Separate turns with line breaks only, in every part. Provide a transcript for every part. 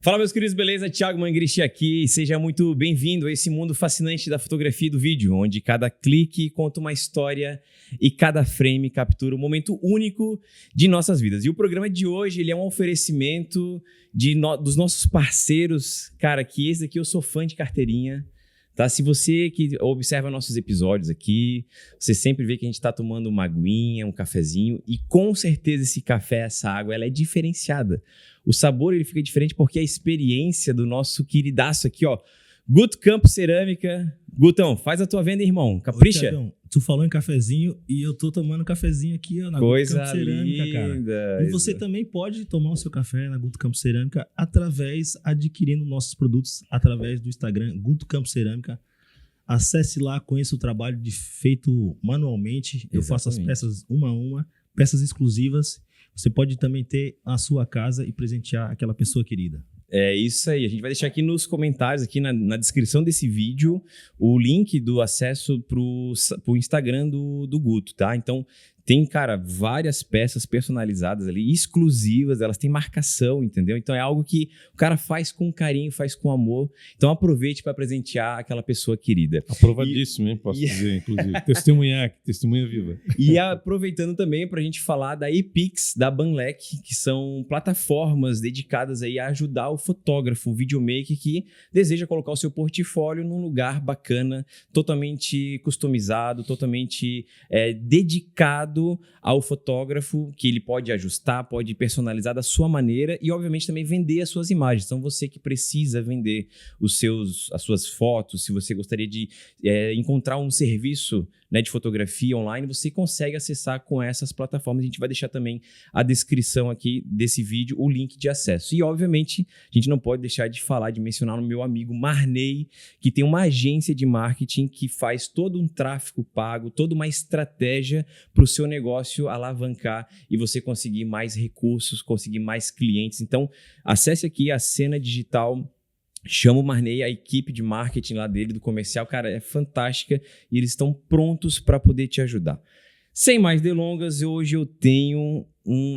Fala, meus queridos, beleza? Thiago Mangrichi aqui. Seja muito bem-vindo a esse mundo fascinante da fotografia e do vídeo, onde cada clique conta uma história e cada frame captura um momento único de nossas vidas. E o programa de hoje ele é um oferecimento dos nossos parceiros. Cara, que esse daqui eu sou fã de carteirinha. Tá? Se você que observa nossos episódios aqui, você sempre vê que a gente está tomando uma aguinha, um cafezinho, e com certeza esse café, essa água, ela é diferenciada. O sabor ele fica diferente porque a experiência do nosso queridaço aqui, ó, Guto Campos Cerâmica. Gutão, faz a tua venda, irmão. Capricha.
Ô, Thiagão, tu falou em cafezinho e eu tô tomando cafezinho aqui, ó, na Guto Campos Cerâmica, cara. E você também pode tomar o seu café na Guto Campos Cerâmica adquirindo nossos produtos através do Instagram Guto Campos Cerâmica. Acesse lá, conheça o trabalho feito manualmente. Eu faço as peças uma a uma, peças exclusivas. Você pode também ter a sua casa e presentear aquela pessoa querida.
É isso aí. A gente vai deixar aqui nos comentários, aqui na descrição desse vídeo, o link do acesso pro Instagram do Guto, tá? Então, tem, cara, várias peças personalizadas ali, exclusivas, elas têm marcação, entendeu? Então, é algo que o cara faz com carinho, faz com amor. Então, aproveite para presentear aquela pessoa querida.
Aprovadíssimo, hein? Posso dizer, inclusive. Testemunha viva.
E aproveitando também para a gente falar da Epix, da Banlec, que são plataformas dedicadas aí a ajudar o fotógrafo, o videomaker que deseja colocar o seu portfólio num lugar bacana, totalmente customizado, totalmente dedicado ao fotógrafo, que ele pode ajustar, pode personalizar da sua maneira e, obviamente, também vender as suas imagens. Então, você que precisa vender as suas fotos, se você gostaria de encontrar um serviço, né, de fotografia online, você consegue acessar com essas plataformas. A gente vai deixar também a descrição aqui desse vídeo, o link de acesso. E, obviamente, a gente não pode deixar de falar, de mencionar o meu amigo Marney, que tem uma agência de marketing que faz todo um tráfego pago, toda uma estratégia para o seu negócio alavancar e você conseguir mais recursos, conseguir mais clientes. Então, acesse aqui a Cena Digital. Chama o Marney, a equipe de marketing lá dele, do comercial, cara, é fantástica e eles estão prontos para poder te ajudar. Sem mais delongas, hoje eu tenho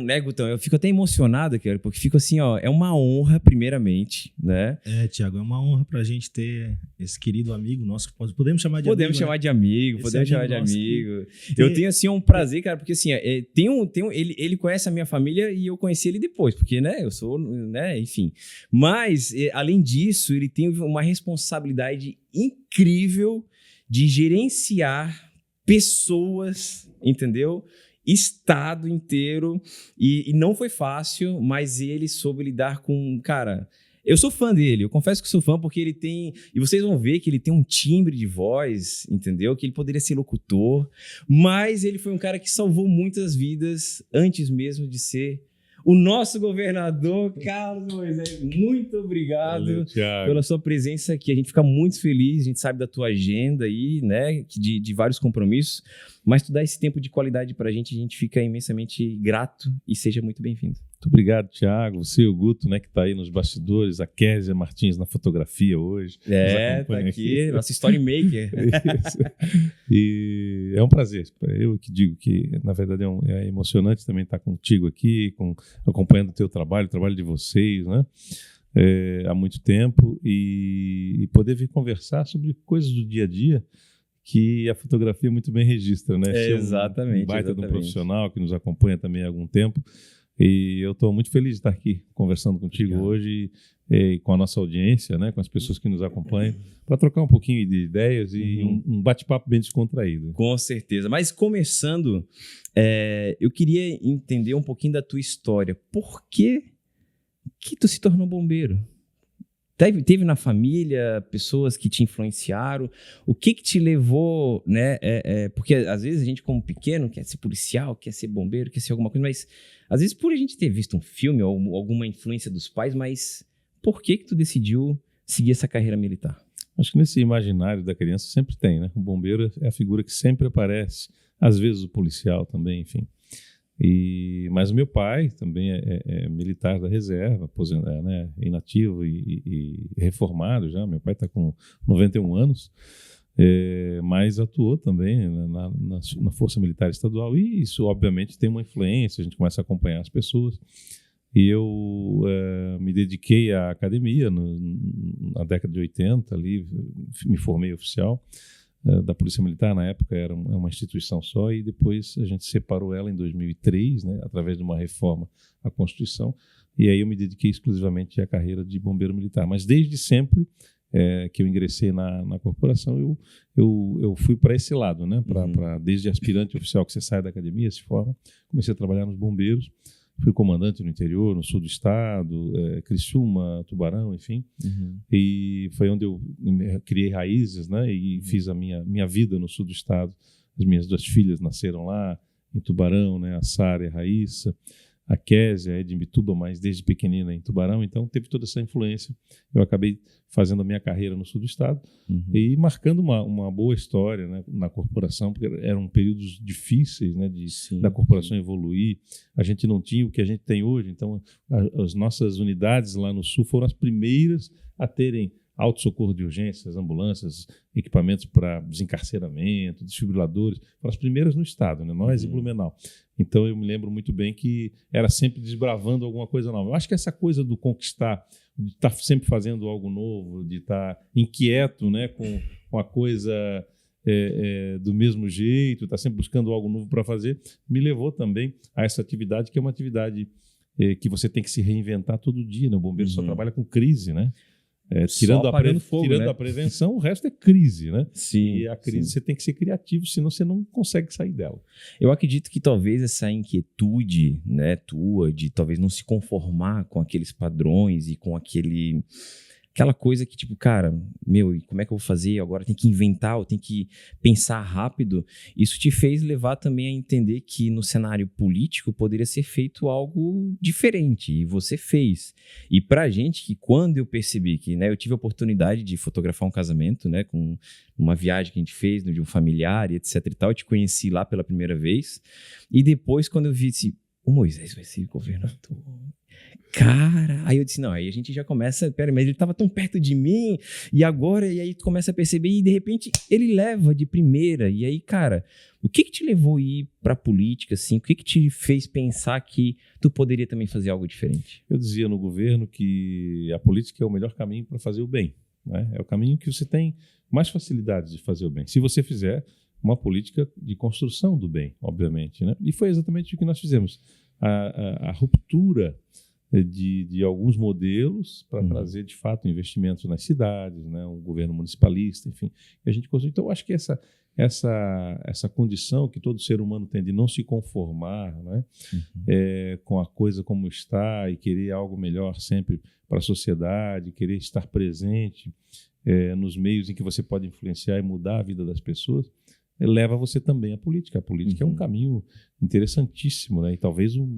né, Gutão? Eu fico até emocionado, cara, porque fico assim, ó, é uma honra, primeiramente, né?
Thiago, é uma honra pra gente ter esse querido amigo nosso, podemos chamar de amigo.
Podemos chamar de amigo. Eu tenho, assim, um prazer, cara, porque, assim, ele conhece a minha família e eu conheci ele depois, porque, né, eu sou, né, enfim. Mas, além disso, ele tem uma responsabilidade incrível de gerenciar pessoas, entendeu? Estado inteiro, e não foi fácil, mas ele soube lidar com, cara, eu sou fã dele, eu confesso que sou fã porque ele tem, e vocês vão ver que ele tem um timbre de voz, entendeu? Que ele poderia ser locutor, mas ele foi um cara que salvou muitas vidas antes mesmo de ser o nosso governador, Carlos Moisés. Muito obrigado.
Valeu,
pela sua presença aqui. A gente fica muito feliz, a gente sabe da tua agenda aí, né, de vários compromissos, mas tu dá esse tempo de qualidade pra gente, a gente fica imensamente grato e seja muito bem-vindo.
Muito obrigado, Thiago. Você e o Guto, né, que está aí nos bastidores, a Kézia Martins na fotografia hoje.
Tá aqui, nossa story maker.
E é um prazer. Eu que digo que, na verdade, é emocionante também estar contigo aqui, acompanhando o teu trabalho, o trabalho de vocês, né? Há muito tempo e poder vir conversar sobre coisas do dia a dia que a fotografia muito bem registra, né?
Exatamente.
Um baita de um profissional que nos acompanha também há algum tempo. E eu estou muito feliz de estar aqui conversando contigo hoje e com a nossa audiência, né, com as pessoas que nos acompanham, para trocar um pouquinho de ideias e um bate-papo bem descontraído.
Com certeza. Mas começando, eu queria entender um pouquinho da tua história. Por que tu se tornou bombeiro? Teve na família pessoas que te influenciaram? O que te levou, né? Porque às vezes a gente, como pequeno, quer ser policial, quer ser bombeiro, quer ser alguma coisa, mas às vezes por a gente ter visto um filme ou alguma influência dos pais, mas por que tu decidiu seguir essa carreira militar?
Acho que nesse imaginário da criança sempre tem, né? O bombeiro é a figura que sempre aparece, às vezes o policial também, enfim. Mas o meu pai também é militar da reserva, né, inativo e reformado já. Meu pai está com 91 anos, mas atuou também na Força Militar Estadual, e isso obviamente tem uma influência. A gente começa a acompanhar as pessoas E eu me dediquei à academia na década de 80, ali, me formei oficial da Polícia Militar. Na época era uma instituição só, e depois a gente separou ela em 2003, né, através de uma reforma à Constituição, e aí eu me dediquei exclusivamente à carreira de bombeiro militar. Mas desde sempre que eu ingressei na corporação, eu fui para esse lado, né, desde aspirante oficial, que você sai da academia, se forma, comecei a trabalhar nos bombeiros. Fui comandante no interior, no sul do estado, Criciúma, Tubarão, enfim. E foi onde eu criei raízes, né? E fiz a minha vida no sul do estado. As minhas 2 filhas nasceram lá, em Tubarão, né? A Sara e a Raíssa. A Késia é de Imbituba, mas desde pequenina em Tubarão. Então, teve toda essa influência. Eu acabei fazendo a minha carreira no sul do estado e marcando uma boa história, né, na corporação, porque eram períodos difíceis, né, da corporação evoluir. A gente não tinha o que a gente tem hoje. Então, as nossas unidades lá no sul foram as primeiras a terem auto-socorro de urgências, ambulâncias, equipamentos para desencarceramento, desfibriladores, foram as primeiras no estado, né? Nós e Blumenau. Então eu me lembro muito bem que era sempre desbravando alguma coisa nova. Eu acho que essa coisa do conquistar, de estar sempre fazendo algo novo, de estar inquieto, né, com a coisa do mesmo jeito, estar sempre buscando algo novo para fazer, me levou também a essa atividade, que é uma atividade que você tem que se reinventar todo dia, né? O bombeiro só trabalha com crise, né? Tirando a prevenção, o resto é crise, né?
Sim,
e a crise você tem que ser criativo, senão você não consegue sair dela.
Eu acredito que talvez essa inquietude, né, tua, de talvez não se conformar com aqueles padrões e com aquela coisa que, tipo, cara, como é que eu vou fazer? Agora tem que inventar, eu tenho que pensar rápido. Isso te fez levar também a entender que no cenário político poderia ser feito algo diferente, e você fez. E pra gente, que quando eu percebi que, né, eu tive a oportunidade de fotografar um casamento, né, com uma viagem que a gente fez, de um familiar e etc e tal, eu te conheci lá pela primeira vez, e depois quando eu vi, assim, o Moisés vai ser governador. Cara, aí eu disse, não, aí a gente já começa, pera, mas ele estava tão perto de mim, e agora, e aí tu começa a perceber, e de repente ele leva de primeira, e aí, cara, o que te levou a ir pra política, assim, o que te fez pensar que tu poderia também fazer algo diferente?
Eu dizia no governo que a política é o melhor caminho para fazer o bem, né? É o caminho que você tem mais facilidade de fazer o bem, se você fizer uma política de construção do bem, obviamente, né? E foi exatamente o que nós fizemos, a ruptura de alguns modelos para trazer, de fato, investimentos nas cidades, né, um governo municipalista, enfim. E a gente construiu. Então, eu acho que essa condição que todo ser humano tem de não se conformar, né, com a coisa como está e querer algo melhor sempre para a sociedade, querer estar presente nos meios em que você pode influenciar e mudar a vida das pessoas, leva você também à política. A política é um caminho interessantíssimo, né? E talvez o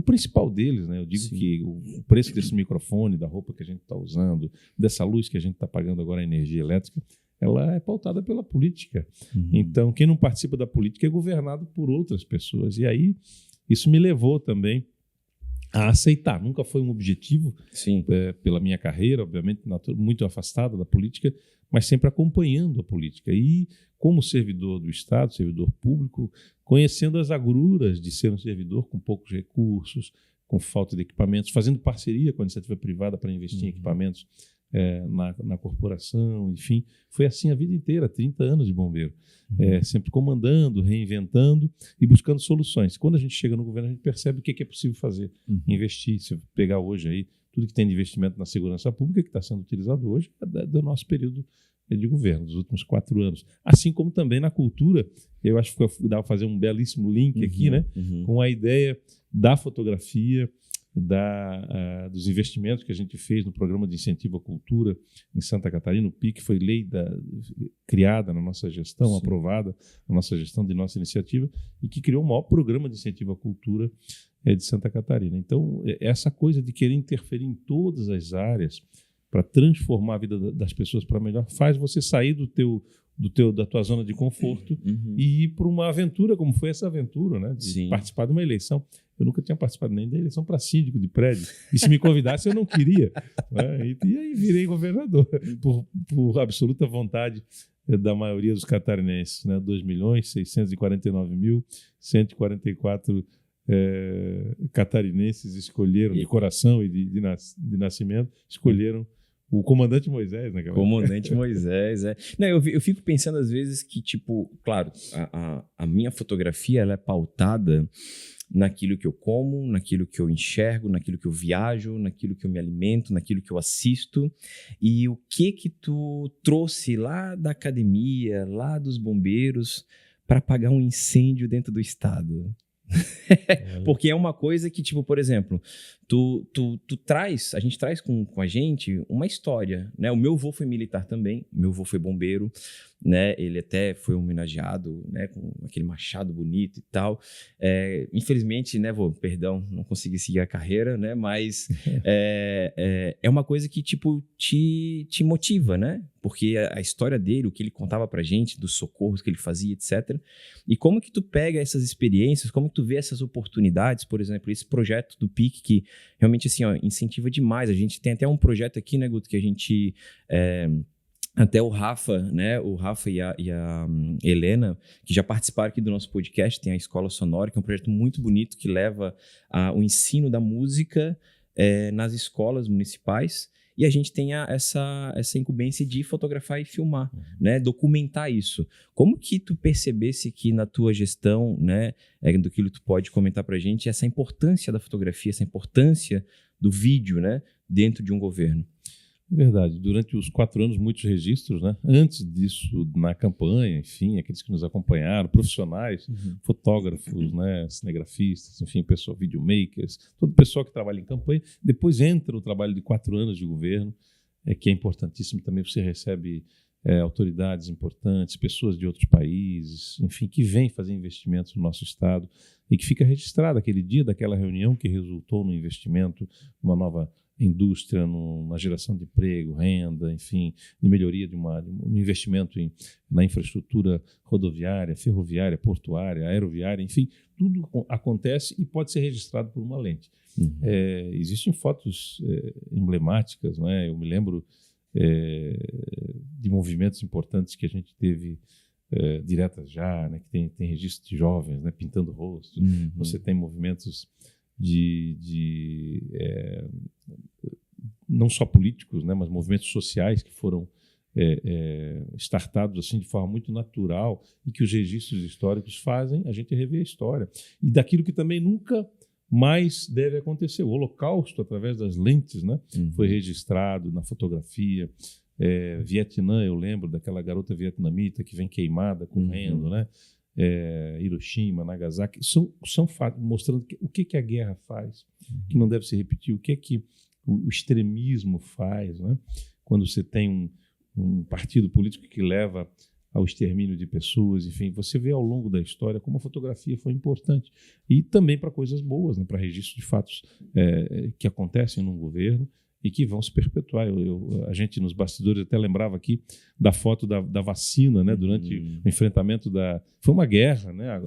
principal deles, né? Eu digo que o preço desse microfone, da roupa que a gente está usando, dessa luz que a gente está pagando agora, a energia elétrica, ela é pautada pela política. Então, quem não participa da política é governado por outras pessoas. E aí, isso me levou também a aceitar. Nunca foi um objetivo, pela minha carreira, obviamente, muito afastada da política, mas sempre acompanhando a política. E como servidor do Estado, servidor público, conhecendo as agruras de ser um servidor com poucos recursos, com falta de equipamentos, fazendo parceria com a iniciativa privada para investir em equipamentos na corporação, enfim. Foi assim a vida inteira, 30 anos de bombeiro. Sempre comandando, reinventando e buscando soluções. Quando a gente chega no governo, a gente percebe o que é possível fazer. Investir, se eu pegar hoje aí, tudo que tem de investimento na segurança pública que está sendo utilizado hoje é do nosso período de governo, dos últimos 4 anos. Assim como também na cultura, eu acho que dá para fazer um belíssimo link aqui, né, com a ideia da fotografia, dos investimentos que a gente fez no programa de incentivo à cultura em Santa Catarina. O PIC foi lei criada na nossa gestão, aprovada na nossa gestão de nossa iniciativa, e que criou o maior programa de incentivo à cultura de Santa Catarina. Então, essa coisa de querer interferir em todas as áreas para transformar a vida das pessoas para melhor, faz você sair da tua zona de conforto e ir para uma aventura, como foi essa aventura, né? De participar de uma eleição. Eu nunca tinha participado nem da eleição para síndico de prédio. E se me convidasse, eu não queria, né? E aí virei governador, por absoluta vontade da maioria dos catarinenses, né? 2.649.144 catarinenses escolheram, de coração e de nascimento, escolheram o comandante Moisés, né?
Comandante Moisés, Não, eu fico pensando às vezes que, tipo, claro, a minha fotografia ela é pautada naquilo que eu como, naquilo que eu enxergo, naquilo que eu viajo, naquilo que eu me alimento, naquilo que eu assisto. E o que tu trouxe lá da academia, lá dos bombeiros, para apagar um incêndio dentro do estado? Porque é uma coisa que, tipo, por exemplo, a gente traz com a gente uma história, né? O meu avô foi militar também, meu avô foi bombeiro, né? Ele até foi homenageado, né? Com aquele machado bonito e tal. Infelizmente, né, vô, perdão, não consegui seguir a carreira, né? Mas é uma coisa que, tipo, te motiva, né? Porque a história dele, o que ele contava pra gente, dos socorros que ele fazia, etc. E como que tu pega essas experiências, como que tu vê essas oportunidades, por exemplo, esse projeto do PIC, que realmente, assim, ó, incentiva demais. A gente tem até um projeto aqui, né, Guto, que a gente... até o Rafa, né? O Rafa e a Helena, que já participaram aqui do nosso podcast, tem a Escola Sonora, que é um projeto muito bonito que leva o ensino da música nas escolas municipais. E a gente tem essa incumbência de fotografar e filmar, né? Documentar isso. Como que tu percebesse que na tua gestão, né, do que tu pode comentar pra gente, essa importância da fotografia, essa importância do vídeo, né, dentro de um governo?
Verdade. Durante os 4 anos, muitos registros, né? Antes disso, na campanha, enfim, aqueles que nos acompanharam, profissionais, fotógrafos, né? Cinegrafistas, enfim, pessoal, videomakers, todo o pessoal que trabalha em campanha. Depois entra o trabalho de 4 anos de governo, que é importantíssimo também. Você recebe autoridades importantes, pessoas de outros países, enfim, que vêm fazer investimentos no nosso estado e que fica registrado aquele dia daquela reunião que resultou no investimento, uma nova indústria, na geração de emprego, renda, enfim, de melhoria de um investimento na infraestrutura rodoviária, ferroviária, portuária, aeroviária, enfim, tudo acontece e pode ser registrado por uma lente. Existem fotos emblemáticas, não é? Eu me lembro de movimentos importantes que a gente teve diretas já, né? Que tem registro de jovens, né? Pintando o rosto. Você tem movimentos não só políticos, né, mas movimentos sociais que foram startados assim de forma muito natural e que os registros históricos fazem a gente rever a história. E daquilo que também nunca mais deve acontecer. O Holocausto, através das lentes, né, foi registrado na fotografia. Vietnã, eu lembro daquela garota vietnamita que vem queimada, correndo, né? Hiroshima, Nagasaki, são fatos mostrando o que a guerra faz, que não deve se repetir, o que o extremismo faz, né? Quando você tem um partido político que leva ao extermínio de pessoas, enfim, você vê ao longo da história como a fotografia foi importante. E também para coisas boas, né? Para registro de fatos que acontecem num governo e que vão se perpetuar. A gente, nos bastidores, até lembrava aqui da foto da vacina, né, durante o enfrentamento Foi uma guerra, né,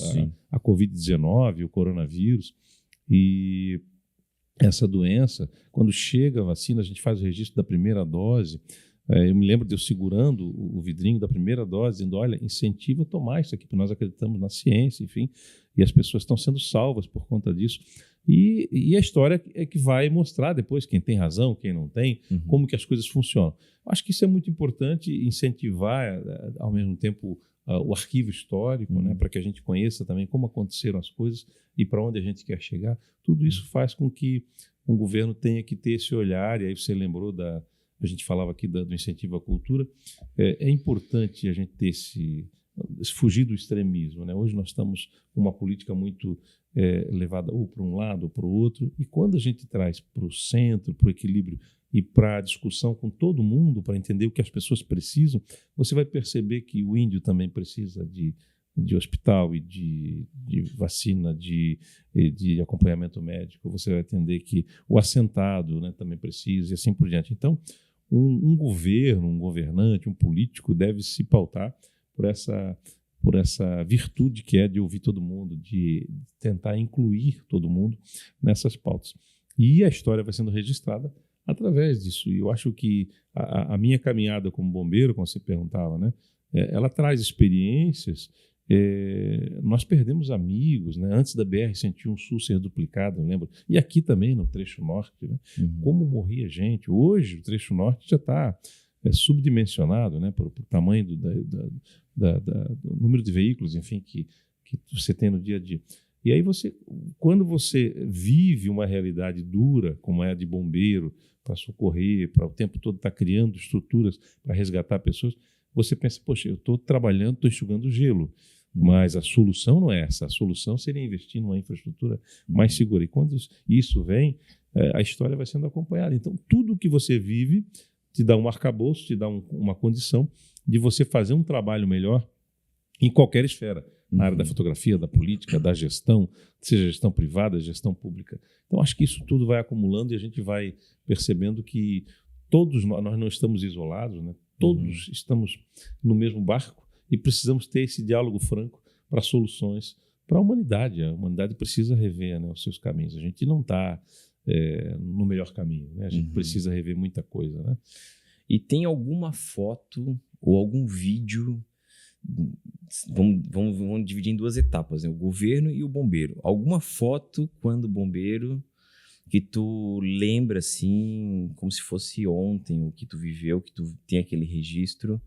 a Covid-19, o coronavírus. E essa doença, quando chega a vacina, a gente faz o registro da primeira dose. Eu me lembro de eu segurando o vidrinho da primeira dose, dizendo, olha, incentiva a tomar isso aqui, porque nós acreditamos na ciência, enfim, e as pessoas estão sendo salvas por conta disso. E a história é que vai mostrar depois quem tem razão, quem não tem, como que as coisas funcionam. Acho que isso é muito importante, incentivar, ao mesmo tempo, o arquivo histórico, né, para que a gente conheça também como aconteceram as coisas e para onde a gente quer chegar. Tudo isso faz com que um governo tenha que ter esse olhar, e aí você lembrou a gente falava aqui do incentivo à cultura, é importante a gente ter fugir do extremismo, né? Hoje nós estamos com uma política muito levada ou para um lado ou para o outro, e quando a gente traz para o centro, para o equilíbrio e para a discussão com todo mundo, para entender o que as pessoas precisam, você vai perceber que o índio também precisa de hospital e de vacina, de acompanhamento médico. Você vai entender que o assentado, né, também precisa, e assim por diante. Então, um governo, um governante, um político deve se pautar por essa virtude que é de ouvir todo mundo, de tentar incluir todo mundo nessas pautas. E a história vai sendo registrada através disso. E eu acho que a minha caminhada como bombeiro, como você perguntava, né, ela traz experiências nós perdemos amigos, né? Antes da BR-101 Sul ser duplicada, eu lembro. E aqui também, no trecho norte, né? Como morria gente. Hoje, o trecho norte já está subdimensionado, né? Por tamanho do número de veículos, enfim, que você tem no dia a dia. E aí, quando você vive uma realidade dura, como é a de bombeiro, para socorrer, para o tempo todo estar criando estruturas para resgatar pessoas, você pensa, poxa, eu estou trabalhando, estou enxugando gelo. Mas a solução não é essa. A solução seria investir numa infraestrutura mais segura. E quando isso vem, a história vai sendo acompanhada. Então, tudo que você vive te dá um arcabouço, te dá uma condição de você fazer um trabalho melhor em qualquer esfera. Na área da fotografia, da política, da gestão, seja gestão privada, gestão pública. Então, acho que isso tudo vai acumulando e a gente vai percebendo que todos nós não estamos isolados, né? Todos estamos no mesmo barco e precisamos ter esse diálogo franco para soluções para a humanidade. A humanidade precisa rever, né, os seus caminhos. A gente não está no melhor caminho, né? A gente precisa rever muita coisa, né?
E tem alguma foto ou algum vídeo... Vamos dividir em duas etapas, né? O governo e o bombeiro. Alguma foto quando bombeiro que tu lembra assim, como se fosse ontem, o que tu viveu, que tu tem aquele registro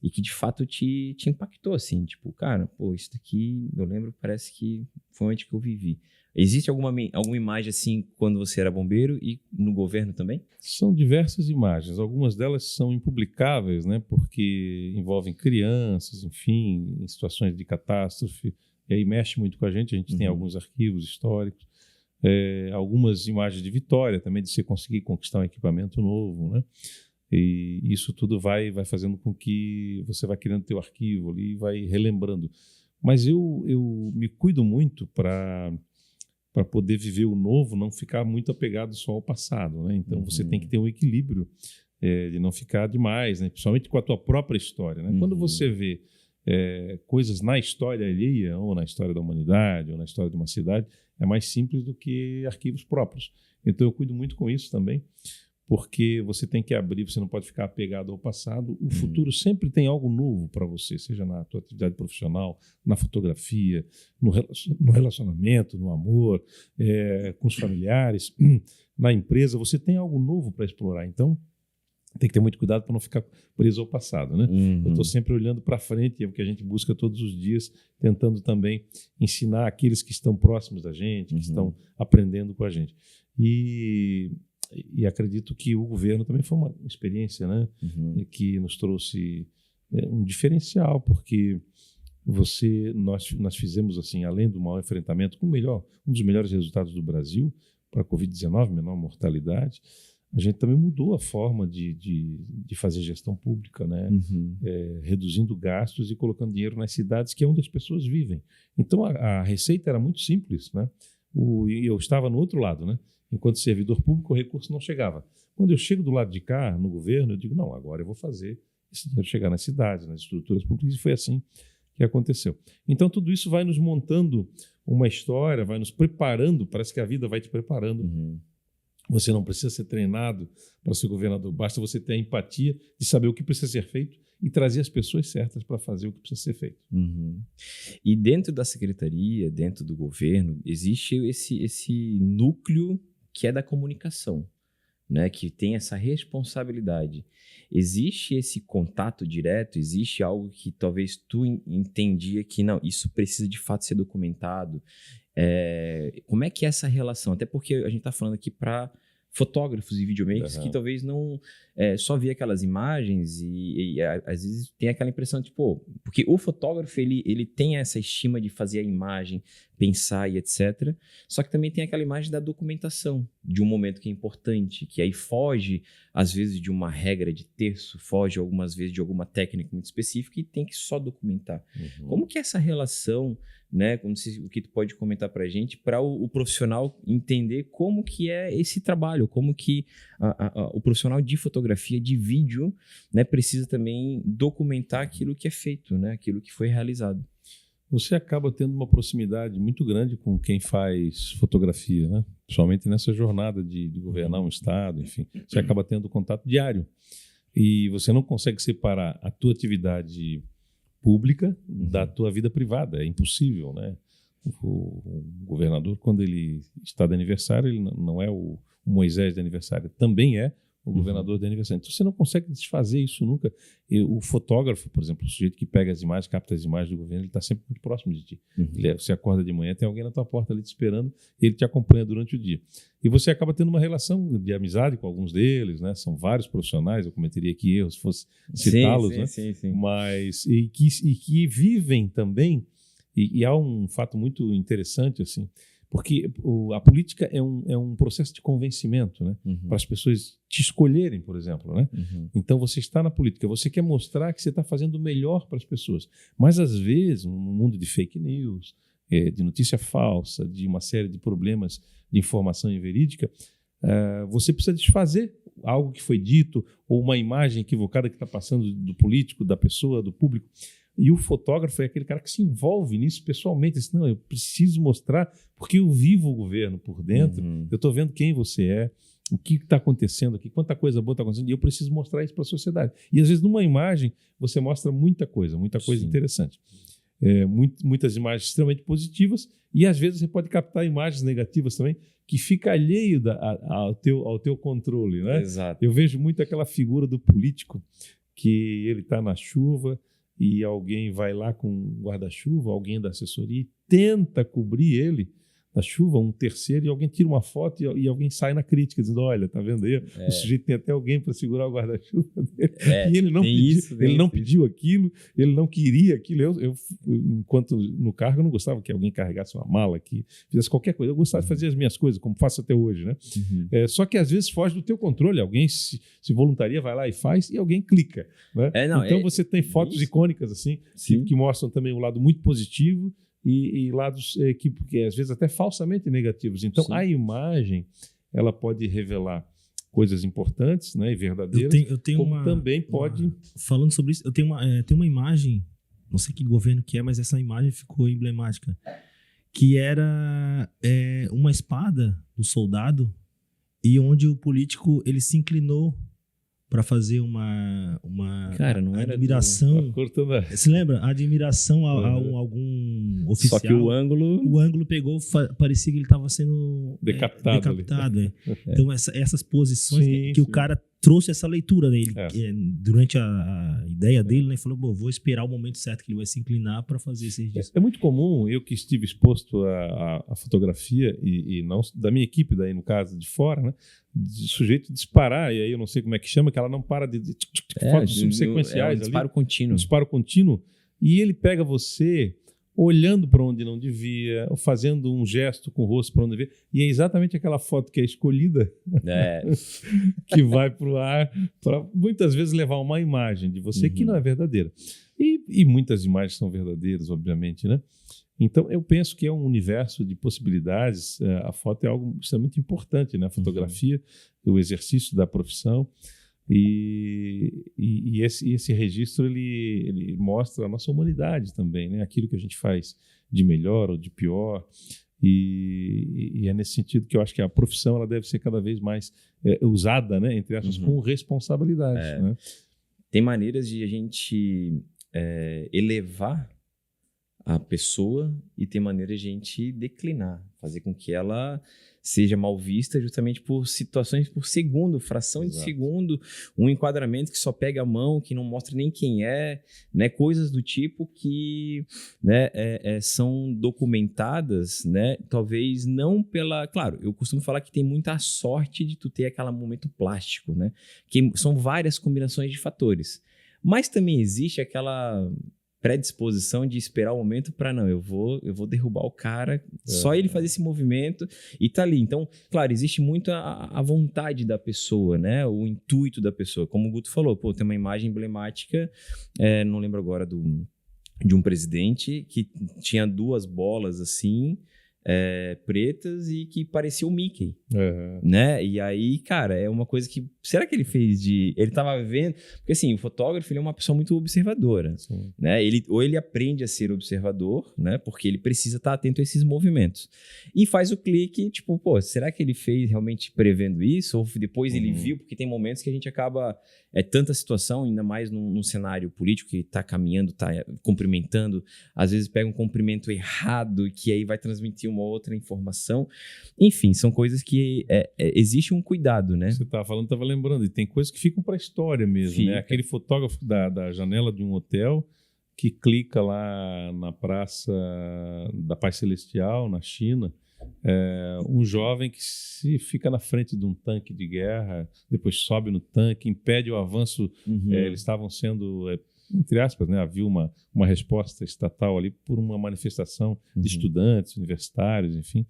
e que de fato te impactou assim, tipo, cara, pô, isso daqui eu lembro, parece que foi onde que eu vivi. Existe alguma imagem assim quando você era bombeiro e no governo também?
São diversas imagens. Algumas delas são impublicáveis, né, porque envolvem crianças, enfim, em situações de catástrofe. E aí mexe muito com a gente. A gente tem alguns arquivos históricos, algumas imagens de vitória também, de você conseguir conquistar um equipamento novo, né? E isso tudo vai fazendo com que você vá criando teu arquivo ali e vai relembrando. Mas eu me cuido muito para poder viver o novo, não ficar muito apegado só ao passado, né? Então você tem que ter um equilíbrio de não ficar demais, né? Principalmente com a tua própria história, né? Quando você vê coisas na história alheia, ou na história da humanidade, ou na história de uma cidade, é mais simples do que arquivos próprios. Então eu cuido muito com isso também, porque você tem que abrir, você não pode ficar apegado ao passado. O futuro sempre tem algo novo para você, seja na tua atividade profissional, na fotografia, no relacionamento, no amor, com os familiares, na empresa, você tem algo novo para explorar. Então, tem que ter muito cuidado para não ficar preso ao passado, né? Eu estou sempre olhando para frente, é o que a gente busca todos os dias, tentando também ensinar aqueles que estão próximos da gente, que estão aprendendo com a gente. E acredito que o governo também foi uma experiência, né, que nos trouxe um diferencial, porque nós fizemos, assim, além do maior enfrentamento, um dos melhores resultados do Brasil para a Covid-19, menor mortalidade, a gente também mudou a forma de fazer gestão pública, né? Reduzindo gastos e colocando dinheiro nas cidades, que é onde as pessoas vivem. Então, a receita era muito simples, né? Eu estava no outro lado, né? Enquanto servidor público, o recurso não chegava. Quando eu chego do lado de cá, no governo, eu digo, não, agora eu vou fazer esse dinheiro chegar nas cidades, nas estruturas públicas, e foi assim que aconteceu. Então, tudo isso vai nos montando uma história, vai nos preparando, parece que a vida vai te preparando. Você não precisa ser treinado para ser governador, basta você ter a empatia de saber o que precisa ser feito e trazer as pessoas certas para fazer o que precisa ser feito.
E dentro da secretaria, dentro do governo, existe esse núcleo que é da comunicação, né? Que tem essa responsabilidade. Existe esse contato direto? Existe algo que talvez tu entendia que não, isso precisa de fato ser documentado? Como é que é essa relação? Até porque a gente está falando aqui para fotógrafos e videomakers que talvez não só vê aquelas imagens e às vezes tem aquela impressão de, pô, porque o fotógrafo ele tem essa estima de fazer a imagem, pensar e etc. Só que também tem aquela imagem da documentação, de um momento que é importante, que aí foge às vezes de uma regra de terço, foge algumas vezes de alguma técnica muito específica e tem que só documentar. Como que é essa relação, né? O que tu pode comentar para a gente, para o profissional entender como que é esse trabalho, como que o profissional de fotografia, de vídeo, né, precisa também documentar aquilo que é feito, né, aquilo que foi realizado.
Você acaba tendo uma proximidade muito grande com quem faz fotografia, né? Principalmente nessa jornada de governar um estado, enfim. Você acaba tendo contato diário. E você não consegue separar a tua atividade pública da tua vida privada. É impossível, né? O governador, quando ele está de aniversário, ele não é o Moisés de aniversário, também é o governador de aniversário. Então você não consegue desfazer isso nunca. O fotógrafo, por exemplo, o sujeito que pega as imagens, capta as imagens do governo, ele está sempre muito próximo de ti. Você acorda de manhã, tem alguém na tua porta ali te esperando, e ele te acompanha durante o dia. E você acaba tendo uma relação de amizade com alguns deles, né? São vários profissionais, eu cometeria aqui erros se fosse citá-los, né?
Sim.
Mas, e que vivem também, e há um fato muito interessante, assim, porque a política é um processo de convencimento, né? Para as pessoas te escolherem, por exemplo, né? Então você está na política, você quer mostrar que você está fazendo o melhor para as pessoas, mas às vezes no mundo de fake news, de notícia falsa, de uma série de problemas de informação inverídica, você precisa desfazer algo que foi dito ou uma imagem equivocada que está passando do político, da pessoa, do público. E o fotógrafo é aquele cara que se envolve nisso pessoalmente. Diz, não, eu preciso mostrar, porque eu vivo o governo por dentro, eu estou vendo quem você é, o que está acontecendo aqui, quanta coisa boa está acontecendo, e eu preciso mostrar isso para a sociedade. E às vezes numa imagem você mostra muita coisa interessante. Muitas imagens extremamente positivas, e às vezes você pode captar imagens negativas também, que fica alheio ao teu controle, né?
Exato.
Eu vejo muito aquela figura do político, que ele está na chuva, e alguém vai lá com um guarda-chuva, alguém da assessoria, e tenta cobrir ele da chuva, um terceiro, e alguém tira uma foto e alguém sai na crítica, dizendo, olha, tá vendo aí? O sujeito tem até alguém para segurar o guarda-chuva dele. E ele não pediu aquilo, ele não queria aquilo. Eu, enquanto no cargo, eu não gostava que alguém carregasse uma mala aqui, fizesse qualquer coisa. Eu gostava de fazer as minhas coisas, como faço até hoje, né? Só que às vezes foge do teu controle. Alguém se voluntaria, vai lá e faz, e alguém clica, né? Então você tem fotos icônicas assim, que mostram também um lado muito positivo, e lados que às vezes até falsamente negativos. Então, a imagem, ela pode revelar coisas importantes, né, e verdadeiras,
eu tenho
como também pode...
Falando sobre isso, eu tenho uma imagem, não sei que governo que é, mas essa imagem ficou emblemática, que era uma espada do soldado, e onde o político ele se inclinou para fazer uma
Cara, não era
admiração. Você lembra? Admiração a algum oficial.
Só que o ângulo
pegou, parecia que ele estava sendo decapitado. Então, essas posições que o cara trouxe essa leitura dele. Durante a ideia dele, né, falou, vou esperar o momento certo que ele vai se inclinar para fazer esse registro.
É muito comum, eu que estive exposto à fotografia, e não da minha equipe, daí no caso de fora, né, de sujeito disparar, e aí eu não sei como é que chama, que ela não para de fotos subsequenciais.
Um disparo contínuo.
Um disparo contínuo. E ele pega você olhando para onde não devia, ou fazendo um gesto com o rosto para onde devia, e é exatamente aquela foto que é escolhida que vai para o ar, para muitas vezes levar uma imagem de você que não é verdadeira. E muitas imagens são verdadeiras, obviamente, né? Então, eu penso que é um universo de possibilidades. A foto é algo extremamente importante, né? A fotografia, o exercício da profissão. E esse registro ele mostra a nossa humanidade também, né? Aquilo que a gente faz de melhor ou de pior. E é nesse sentido que eu acho que a profissão ela deve ser cada vez mais usada, né? Entre aspas, com responsabilidade. Né?
Tem maneiras de a gente elevar a pessoa e tem maneira de a gente declinar, fazer com que ela seja mal vista justamente por situações por segundo, fração de segundo, um enquadramento que só pega a mão, que não mostra nem quem é, né? Coisas do tipo que, né, são documentadas, né? Talvez não pela... Claro, eu costumo falar que tem muita sorte de tu ter aquele momento plástico, né? Que são várias combinações de fatores. Mas também existe aquela predisposição de esperar o momento para não, eu vou derrubar o cara, só ele fazer esse movimento e tá ali. Então, claro, existe muito a vontade da pessoa, né? O intuito da pessoa. Como o Guto falou, tem uma imagem emblemática, não lembro agora de um presidente que tinha duas bolas assim, pretas e que parecia o Mickey, né? E aí, cara, é uma coisa que será que ele fez de... Ele tava vendo... Porque assim, o fotógrafo ele é uma pessoa muito observadora, né? Ou ele aprende a ser observador, né? Porque ele precisa estar atento a esses movimentos. E faz o clique, tipo, pô, será que ele fez realmente prevendo isso? Ou depois ele viu? Porque tem momentos que a gente acaba... É tanta situação, ainda mais num cenário político que tá caminhando, tá cumprimentando. Às vezes pega um cumprimento errado, que aí vai transmitir uma outra informação. Enfim, são coisas que existe um cuidado, né?
Você estava falando, estava lembrando, e tem coisas que ficam para a história mesmo, né? Aquele fotógrafo da janela de um hotel que clica lá na Praça da Paz Celestial, na China, um jovem que se fica na frente de um tanque de guerra, depois sobe no tanque, impede o avanço, eles estavam sendo... entre aspas, né, havia uma resposta estatal ali por uma manifestação de estudantes, universitários, enfim,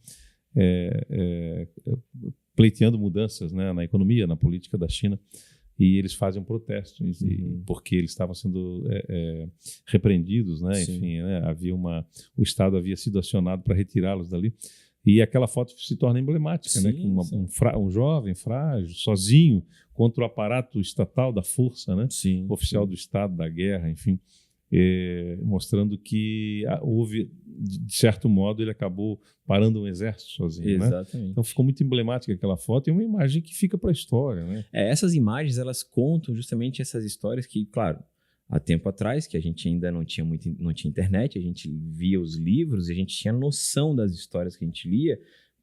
pleiteando mudanças, né, na economia, na política da China, e eles fazem um protesto, porque eles estavam sendo repreendidos, né, enfim, né, o Estado havia sido acionado para retirá-los dali, e aquela foto se torna emblemática, né, que um jovem frágil, sozinho, contra o aparato estatal da força, né, oficial do Estado, da guerra, enfim, mostrando que houve, de certo modo, ele acabou parando um exército sozinho. Exatamente. Né? Então ficou muito emblemática aquela foto e uma imagem que fica para a história. Né?
Essas imagens, elas contam justamente essas histórias que, claro, há tempo atrás, que a gente ainda não tinha internet, a gente via os livros e a gente tinha noção das histórias que a gente lia,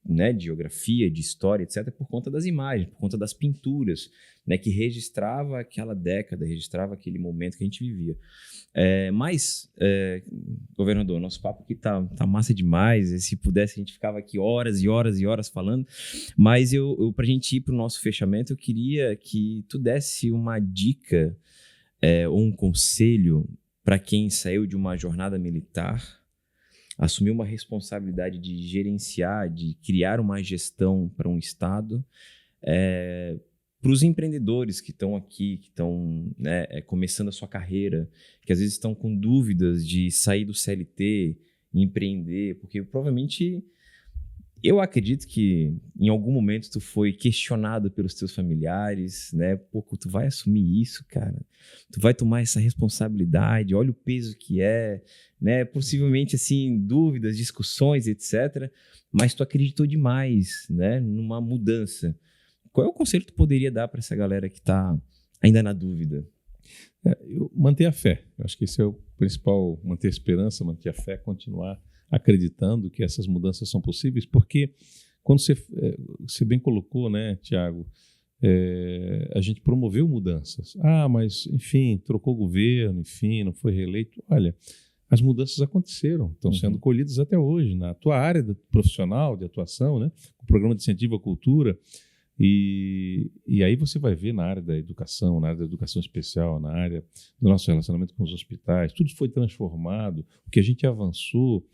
né, de geografia, de história, etc., por conta das imagens, por conta das pinturas, né, que registrava aquela década, registrava aquele momento que a gente vivia. Mas, governador, nosso papo aqui tá massa demais, e se pudesse a gente ficava aqui horas e horas e horas falando, mas pra gente ir pro nosso fechamento, eu queria que tu desse uma dica ou um conselho para quem saiu de uma jornada militar, assumiu uma responsabilidade de gerenciar, de criar uma gestão para um Estado, para os empreendedores que estão aqui, que estão, né, começando a sua carreira, que às vezes estão com dúvidas de sair do CLT, empreender, porque provavelmente... Eu acredito que em algum momento tu foi questionado pelos teus familiares, né? Pô, tu vai assumir isso, cara? Tu vai tomar essa responsabilidade? Olha o peso que né? Possivelmente, assim, dúvidas, discussões, etc. Mas tu acreditou demais, né? Numa mudança. Qual é o conselho que tu poderia dar para essa galera que está ainda na dúvida?
Manter a fé. Eu acho que esse é o principal, manter a esperança, manter a fé, continuar acreditando que essas mudanças são possíveis, porque quando você bem colocou, né, Tiago, a gente promoveu mudanças. Mas, enfim, trocou o governo, enfim, não foi reeleito. Olha, as mudanças aconteceram, estão sendo colhidas até hoje, na tua área profissional de atuação, né, o programa de incentivo à cultura, e aí você vai ver na área da educação especial, na área do nosso relacionamento com os hospitais, tudo foi transformado, o que a gente avançou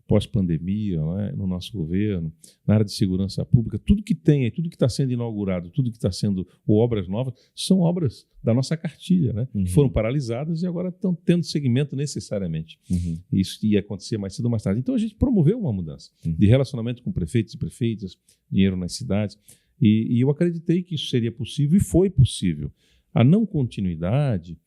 pós-pandemia, né, no nosso governo, na área de segurança pública, tudo que tem aí, tudo que está sendo inaugurado, tudo que está sendo, ou obras novas, são obras da nossa cartilha, né, que foram paralisadas e agora estão tendo seguimento necessariamente. Isso ia acontecer mais cedo ou mais tarde. Então a gente promoveu uma mudança de relacionamento com prefeitos e prefeitas, dinheiro nas cidades, e eu acreditei que isso seria possível e foi possível. A não continuidade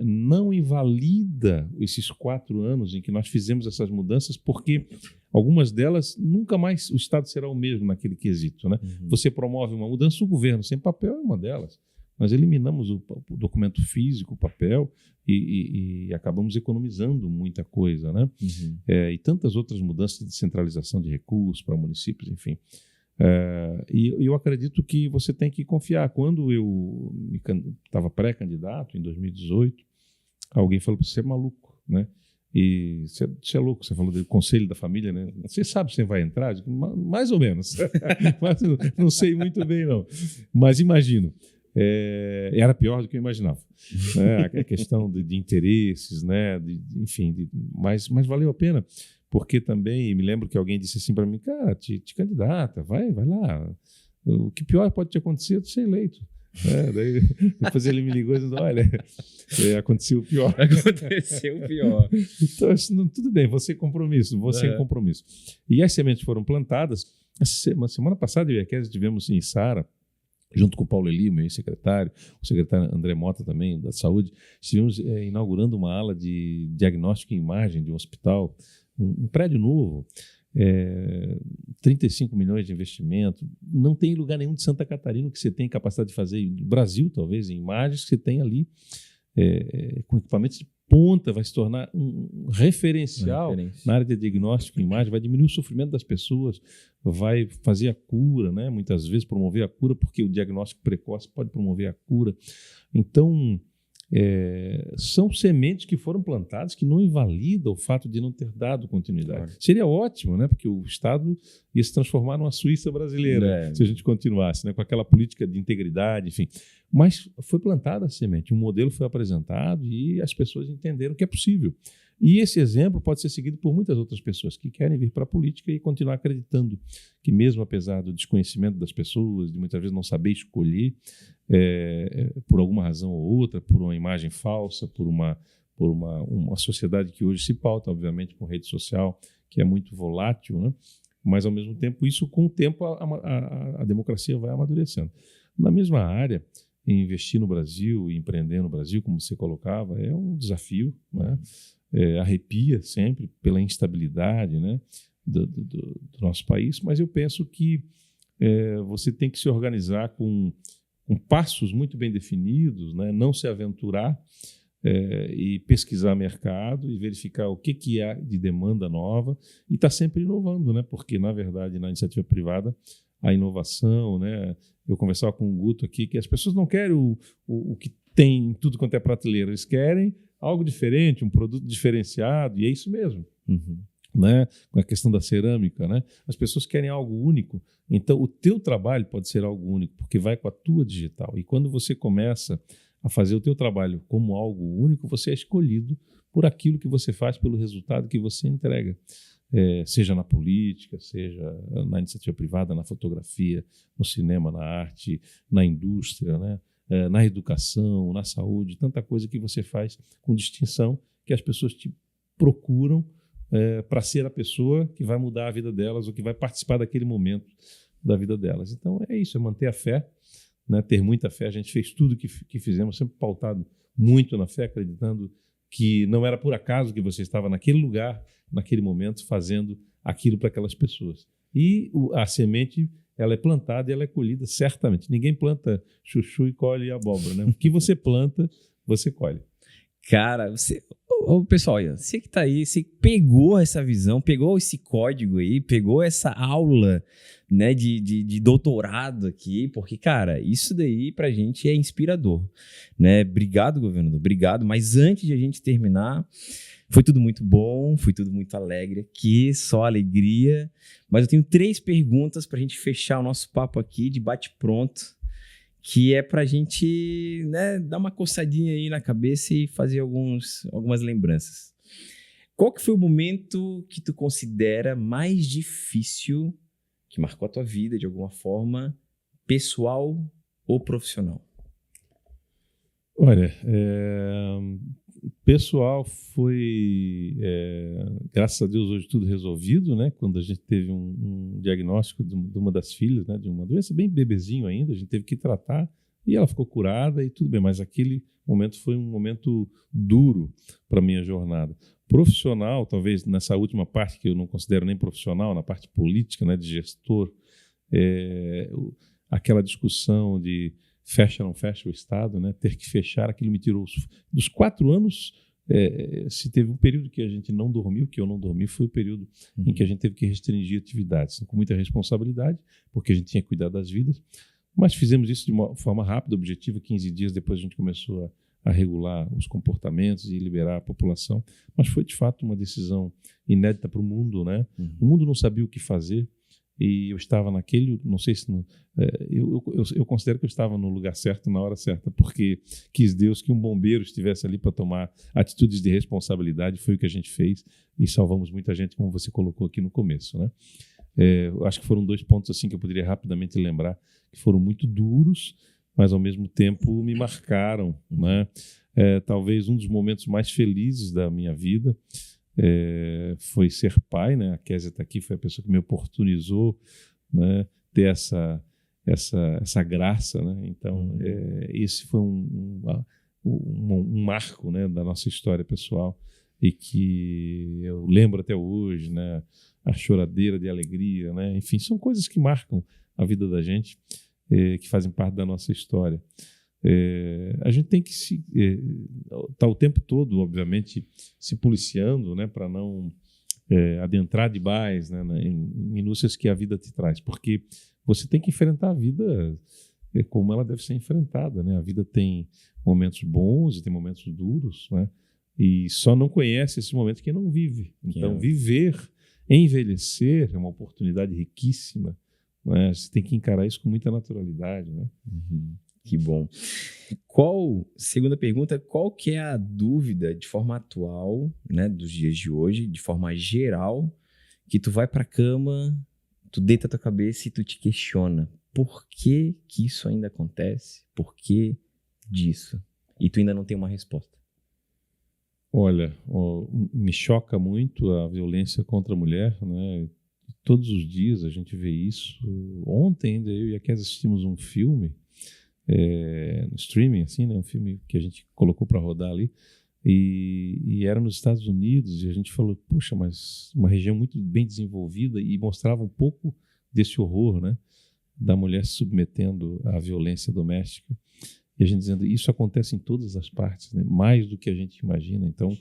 não invalida esses 4 anos em que nós fizemos essas mudanças, porque algumas delas nunca mais o Estado será o mesmo naquele quesito. Né? Você promove uma mudança, o governo sem papel é uma delas. Nós eliminamos o documento físico, o papel, e acabamos economizando muita coisa. Né? E tantas outras mudanças de descentralização de recursos para municípios, enfim. E eu acredito que você tem que confiar. Quando eu estava pré-candidato, em 2018, alguém falou: você é maluco, né? E você é louco, você falou do conselho da família, né? Você sabe se você vai entrar? Eu digo, mais ou menos. Mas não sei muito bem, não. Mas imagino. Era pior do que eu imaginava. Né? A questão de interesses, né? Enfim, mas valeu a pena. Porque também, me lembro que alguém disse assim para mim: cara, te candidata, vai lá. O que pior pode te acontecer é tu ser eleito. Daí, depois ele me ligou e disse: olha, aconteceu o pior.
Aconteceu o pior.
Então, tudo bem, você compromisso. E as sementes foram plantadas. Semana passada, eu e a Kézia estivemos em Sara, junto com o Paulo Eli, meu ex-secretário, o secretário André Mota também, da Saúde, estivemos inaugurando uma ala de diagnóstico e imagem de um hospital, um prédio novo, 35 milhões de investimento. Não tem lugar nenhum de Santa Catarina que você tem capacidade de fazer, do Brasil talvez, em imagens que você tem ali, com equipamentos de ponta, vai se tornar um referencial na área de diagnóstico e imagem, vai diminuir o sofrimento das pessoas, vai fazer a cura, né? Muitas vezes promover a cura, porque o diagnóstico precoce pode promover a cura. Então, são sementes que foram plantadas que não invalidam o fato de não ter dado continuidade. Claro. Seria ótimo, né? Porque o Estado ia se transformar numa Suíça brasileira, se a gente continuasse, né? Com aquela política de integridade, enfim. Mas foi plantada a semente, um modelo foi apresentado e as pessoas entenderam que é possível. E esse exemplo pode ser seguido por muitas outras pessoas que querem vir para a política e continuar acreditando que, mesmo apesar do desconhecimento das pessoas, de muitas vezes não saber escolher, por alguma razão ou outra, por uma imagem falsa, por uma sociedade que hoje se pauta, obviamente, com rede social, que é muito volátil, né? Mas, ao mesmo tempo, isso, com o tempo, a democracia vai amadurecendo. Na mesma área, investir no Brasil e empreender no Brasil, como você colocava, é um desafio, né? Arrepia sempre pela instabilidade, né, do nosso país, mas eu penso que você tem que se organizar com passos muito bem definidos, né, não se aventurar e pesquisar mercado e verificar o que há de demanda nova e estar sempre inovando, né, porque, na verdade, na iniciativa privada, a inovação, né, eu conversava com o Guto aqui, que as pessoas não querem o que tem tudo quanto é prateleira, eles querem algo diferente, um produto diferenciado, e é isso mesmo. Uhum. Né? Com a questão da cerâmica, né? As pessoas querem algo único, então o teu trabalho pode ser algo único, porque vai com a tua digital. E quando você começa a fazer o teu trabalho como algo único, você é escolhido por aquilo que você faz, pelo resultado que você entrega. Seja na política, seja na iniciativa privada, na fotografia, no cinema, na arte, na indústria, né? Na educação, na saúde, tanta coisa que você faz com distinção, que as pessoas te procuram para ser a pessoa que vai mudar a vida delas ou que vai participar daquele momento da vida delas. Então é isso, é manter a fé, né? Ter muita fé. A gente fez tudo que fizemos, sempre pautado muito na fé, acreditando que não era por acaso que você estava naquele lugar, naquele momento, fazendo aquilo para aquelas pessoas. E a semente, ela é plantada e ela é colhida certamente. Ninguém planta chuchu e colhe abóbora, né? O que você planta, você colhe.
Cara, pessoal, você que está aí, você pegou essa visão, pegou esse código aí, pegou essa aula, né, de doutorado aqui, porque, cara, isso daí pra gente é inspirador, né? Obrigado, governador, obrigado. Mas antes de a gente terminar, foi tudo muito bom, foi tudo muito alegre aqui, só alegria. Mas eu tenho 3 perguntas pra gente fechar o nosso papo aqui de bate-pronto, que é pra gente, né, dar uma coçadinha aí na cabeça e fazer algumas lembranças. Qual que foi o momento que tu considera mais difícil, que marcou a tua vida de alguma forma, pessoal ou profissional?
Olha, pessoal foi, graças a Deus, hoje tudo resolvido, né? Quando a gente teve um diagnóstico de uma das filhas, né? De uma doença bem bebezinho ainda, a gente teve que tratar e ela ficou curada e tudo bem, mas aquele momento foi um momento duro para a minha jornada. Profissional, talvez nessa última parte que eu não considero nem profissional, na parte política, né? De gestor, aquela discussão de fecha ou não fecha o Estado, né? Ter que fechar, aquilo me tirou dos 4 anos. Se teve um período que a gente não dormiu, que eu não dormi, foi o período em que a gente teve que restringir atividades, com muita responsabilidade, porque a gente tinha que cuidar das vidas, mas fizemos isso de uma forma rápida, objetiva. 15 dias depois a gente começou a regular os comportamentos e liberar a população, mas foi de fato uma decisão inédita para o mundo, né? O mundo não sabia o que fazer, e eu estava naquele, não sei se... eu considero que eu estava no lugar certo, na hora certa, porque quis Deus que um bombeiro estivesse ali para tomar atitudes de responsabilidade. Foi o que a gente fez e salvamos muita gente, como você colocou aqui no começo, né? Eu acho que foram 2 pontos assim que eu poderia rapidamente lembrar, que foram muito duros, mas ao mesmo tempo me marcaram, né? Talvez um dos momentos mais felizes da minha vida foi ser pai, né? A Kézia está aqui, foi a pessoa que me oportunizou, né, ter essa essa graça, né? Então, esse foi um marco, né, da nossa história pessoal e que eu lembro até hoje, né? A choradeira de alegria, né? Enfim, são coisas que marcam a vida da gente, que fazem parte da nossa história. A gente tem que estar o tempo todo, obviamente, se policiando, né, para não adentrar demais, né, em minúcias que a vida te traz, porque você tem que enfrentar a vida como ela deve ser enfrentada, né? A vida tem momentos bons e tem momentos duros, né? E só não conhece esse momento quem não vive. Então, viver, envelhecer é uma oportunidade riquíssima, né? Você tem que encarar isso com muita naturalidade, né?
Uhum. Que bom. Segunda pergunta, qual que é a dúvida de forma atual, né, dos dias de hoje, de forma geral, que tu vai pra cama, tu deita a tua cabeça e tu te questiona por que que isso ainda acontece? Por que disso? E tu ainda não tem uma resposta.
Olha, me choca muito a violência contra a mulher, né? Todos os dias a gente vê isso. Ontem ainda eu e a Kes assistimos um filme no streaming, assim, né? Um filme que a gente colocou para rodar ali, e era nos Estados Unidos, e a gente falou, poxa, mas uma região muito bem desenvolvida, e mostrava um pouco desse horror, né? Da mulher se submetendo à violência doméstica, e a gente dizendo, isso acontece em todas as partes, né? Mais do que a gente imagina. Então,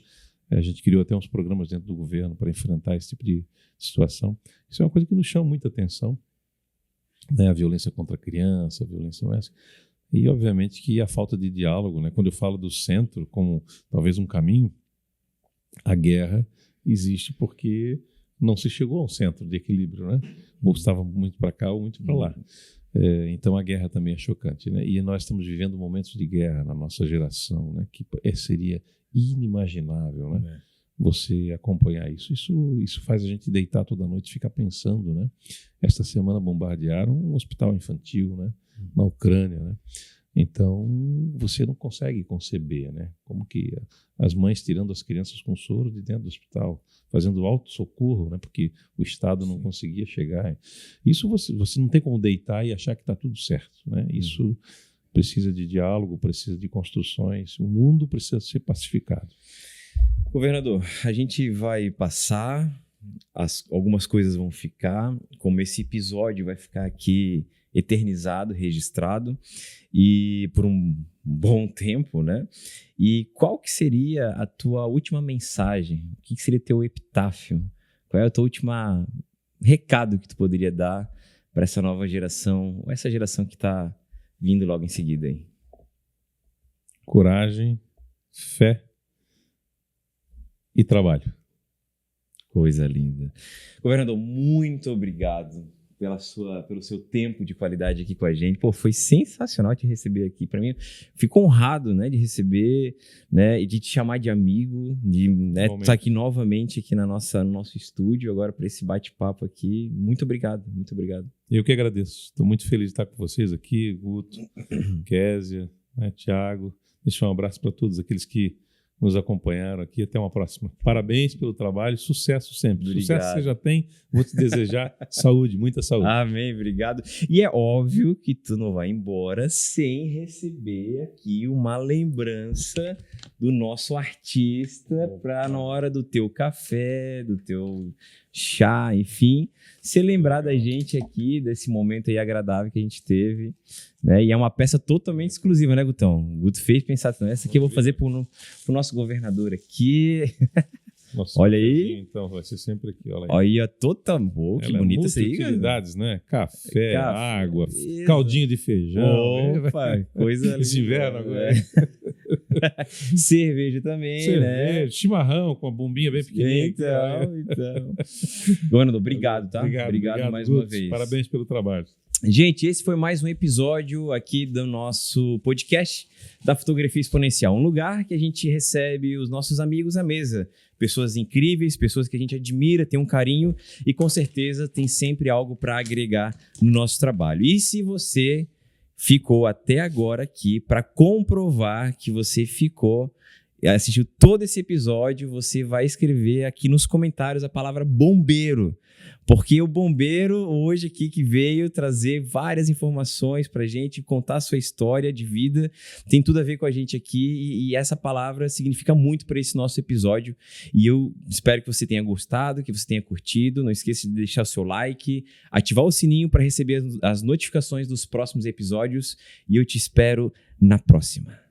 a gente criou até uns programas dentro do governo para enfrentar esse tipo de situação. Isso é uma coisa que nos chama muita atenção, né? A violência contra a criança, a violência doméstica. E, obviamente, que a falta de diálogo, né? Quando eu falo do centro como talvez um caminho, a guerra existe porque não se chegou a um centro de equilíbrio, né? Ou estava muito para cá ou muito para lá. Então, a guerra também é chocante, né? E nós estamos vivendo momentos de guerra na nossa geração, né? Que seria inimaginável, né? Você acompanhar isso. Isso faz a gente deitar toda noite e ficar pensando, né? Esta semana bombardearam um hospital infantil, né? Na Ucrânia, né? Então, você não consegue conceber, né? Como que as mães tirando as crianças com soro de dentro do hospital, fazendo auto-socorro, né? Porque o Estado não conseguia chegar. Isso você não tem como deitar e achar que está tudo certo, né? Isso precisa de diálogo, precisa de construções. O mundo precisa ser pacificado.
Governador, a gente vai passar, algumas coisas vão ficar, como esse episódio vai ficar aqui eternizado, registrado, e por um bom tempo, né? E qual que seria a tua última mensagem? O que seria teu epitáfio? Qual é o teu último recado que tu poderia dar para essa nova geração, ou essa geração que está vindo logo em seguida aí?
Coragem, fé e trabalho.
Coisa linda. Governador, muito obrigado pelo seu tempo de qualidade aqui com a gente. Pô, foi sensacional te receber aqui. Para mim, fico honrado, né, de receber, né, e de te chamar de amigo, de, né, estar aqui novamente aqui no nosso estúdio agora para esse bate-papo aqui. Muito obrigado, muito obrigado.
Eu que agradeço. Estou muito feliz de estar com vocês aqui, Guto, Kézia, né, Thiago. Deixar um abraço para todos aqueles que nos acompanharam aqui. Até uma próxima. Parabéns pelo trabalho, sucesso sempre. Obrigado. Sucesso você já tem, vou te desejar saúde, muita saúde.
Amém, obrigado. E é óbvio que tu não vai embora sem receber aqui uma lembrança do nosso artista para na hora do teu café, do teu chá, enfim, se lembrar da gente aqui, desse momento aí agradável que a gente teve, né? E é uma peça totalmente exclusiva, né, Gutão? O Guto fez pensar, essa aqui eu vou fazer pro nosso governador aqui.
Nossa,
olha aí.
Então, vai ser sempre aqui. Olha
aí, ó, total. Oh, que bonito isso aí,
utilidades, né? Café, água, isso. Caldinho de feijão.
Opa, coisa linda.
Esse inverno agora.
Cerveja também, né?
Chimarrão com a bombinha bem pequenininha.
Então. Governador, obrigado, tá? Obrigado mais uma vez.
Parabéns pelo trabalho.
Gente, esse foi mais um episódio aqui do nosso podcast da Fotografia Exponencial, um lugar que a gente recebe os nossos amigos à mesa, pessoas incríveis, pessoas que a gente admira, tem um carinho e com certeza tem sempre algo para agregar no nosso trabalho. E se você ficou até agora aqui para comprovar que você ficou, assistiu todo esse episódio, você vai escrever aqui nos comentários a palavra bombeiro. Porque o bombeiro hoje aqui que veio trazer várias informações pra gente, contar a sua história de vida, tem tudo a ver com a gente aqui e essa palavra significa muito para esse nosso episódio e eu espero que você tenha gostado, que você tenha curtido, não esqueça de deixar o seu like, ativar o sininho para receber as notificações dos próximos episódios e eu te espero na próxima.